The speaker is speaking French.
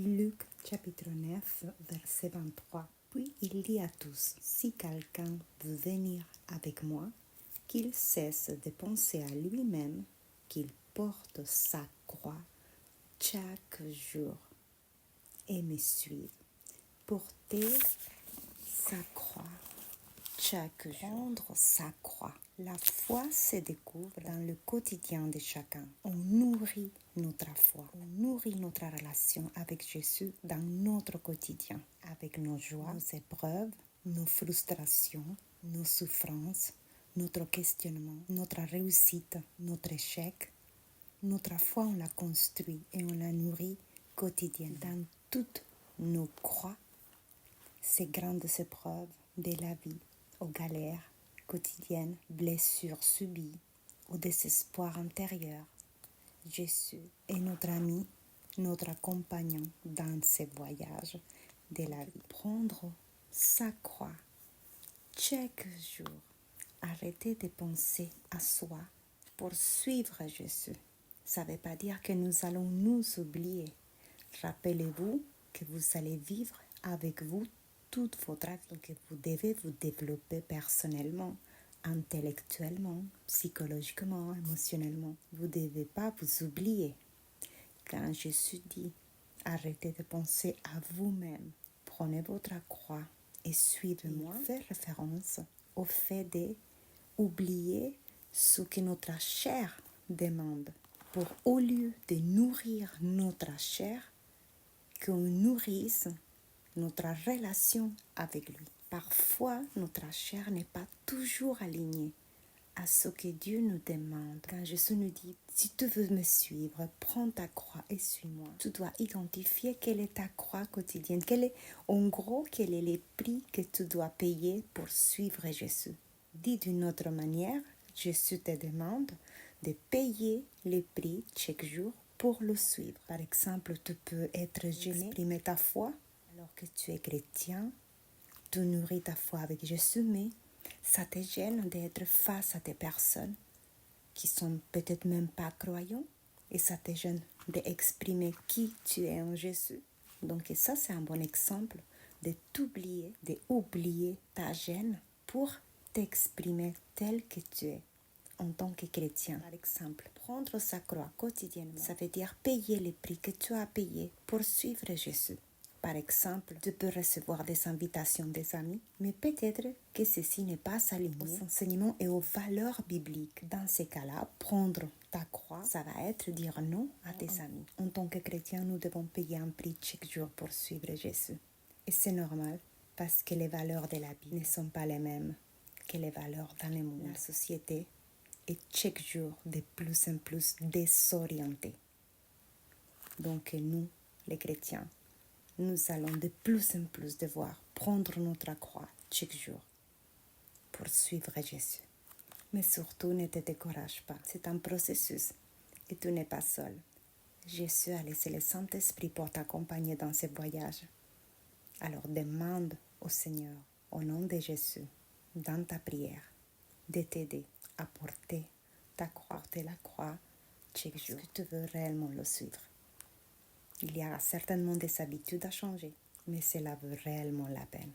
Luc chapitre 9, verset 23. Puis il dit à tous, si quelqu'un veut venir avec moi, qu'il cesse de penser à lui-même, qu'il porte sa croix chaque jour et me suive. Porter sa croix chaque jour. Prendre sa croix. La foi se découvre dans le quotidien de chacun. On nourrit notre foi, on nourrit notre relation avec Jésus dans notre quotidien, avec nos joies, nos épreuves, nos frustrations, nos souffrances, notre questionnement, notre réussite, notre échec. Notre foi, on la construit et on la nourrit quotidiennement. Dans toutes nos croix, ces grandes épreuves de la vie, aux galères quotidiennes, blessures subies, au désespoir intérieur, Jésus est notre ami, notre compagnon dans ces voyages de la vie. Prendre sa croix chaque jour. Arrêtez de penser à soi pour suivre Jésus. Ça ne veut pas dire que nous allons nous oublier. Rappelez-vous que vous allez vivre avec vous toute votre vie, que vous devez vous développer personnellement, intellectuellement, psychologiquement, émotionnellement. Vous ne devez pas vous oublier. Quand Jésus dit, arrêtez de penser à vous-même, prenez votre croix et suivez-moi, fait référence au fait d'oublier ce que notre chair demande, pour au lieu de nourrir notre chair, qu'on nourrisse notre relation avec lui. Parfois, notre chair n'est pas toujours alignée à ce que Dieu nous demande. Quand Jésus nous dit, si tu veux me suivre, prends ta croix et suis-moi. Tu dois identifier quelle est ta croix quotidienne. Quel est le prix que tu dois payer pour suivre Jésus. Dit d'une autre manière, Jésus te demande de payer le prix chaque jour pour le suivre. Par exemple, tu peux être gêné d'exprimer ta foi alors que tu es chrétien. Tu nourris ta foi avec Jésus, mais ça te gêne d'être face à des personnes qui sont peut-être même pas croyants et ça te gêne d'exprimer qui tu es en Jésus. Donc ça, c'est un bon exemple de d'oublier ta gêne pour t'exprimer tel que tu es en tant que chrétien. Par exemple, prendre sa croix quotidiennement, ça veut dire payer les prix que tu as payés pour suivre Jésus. Par exemple, tu peux recevoir des invitations des amis, mais peut-être que ceci n'est pas aligné aux enseignements et aux valeurs bibliques. Dans ces cas-là, prendre ta croix, ça va être dire non à tes amis. En tant que chrétien, nous devons payer un prix chaque jour pour suivre Jésus. Et c'est normal, parce que les valeurs de la Bible ne sont pas les mêmes que les valeurs dans le monde. La société est chaque jour de plus en plus désorientée. Donc nous, les chrétiens, nous allons de plus en plus devoir prendre notre croix chaque jour pour suivre Jésus. Mais surtout, ne te décourage pas. C'est un processus et tu n'es pas seul. Jésus a laissé le Saint-Esprit pour t'accompagner dans ce voyage. Alors demande au Seigneur, au nom de Jésus, dans ta prière, de t'aider à porter ta croix, la croix chaque jour. Est-ce que tu veux réellement le suivre? Il y aura certainement des habitudes à changer, mais cela vaut réellement la peine.